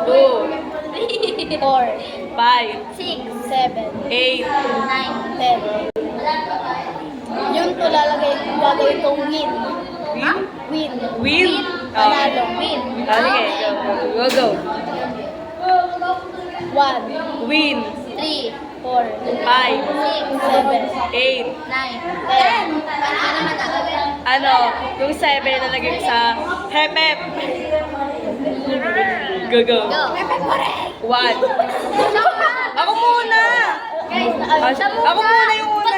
two, 4, five, 7, 8, 10. Yung to gagawin kong win. win? Win. Win? Panalo. Win. Okay, go, go. 1, Win, 3, 4, 5, 6, 7, 8, 9, 10. ano, yung 7 nalagay ko sa hep. Go, go. Go. 1. Ako muna! Ako muna yung una.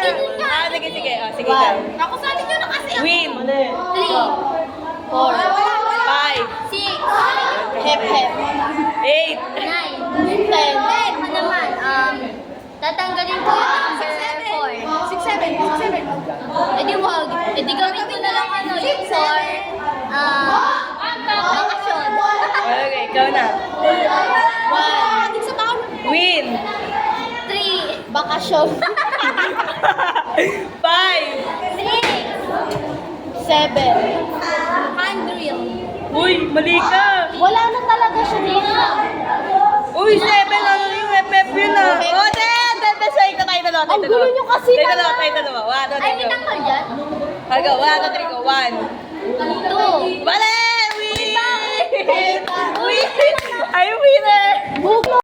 Sige, sige. Sige ka. Ako sa atin yun na kasi. Win, 3, 4, 5, 6, hep. 8, 9, 10. Ano naman? Tatanggalin ko yung number 4. 6, 7. Eh di wag. Eh di gawin ko na lang ano, yung 4. Bakasyon. Okay, ikaw na. 1, Win, 3, bakasyon. 5, 6, 7, handrill. uy, mali ka. Wala na talaga siya dito. Uy, 7, ano yung hep yun ah. Oh, 10, 10, tayo dalawa. Ang gulo nyo kasi Tayo naman. dalawa. 1, 2, 3, Ay, go. minangkal dyan? Go, 1, 2, 3, go. 1. 2. Mali! Win! Ay, Win! I'm winner!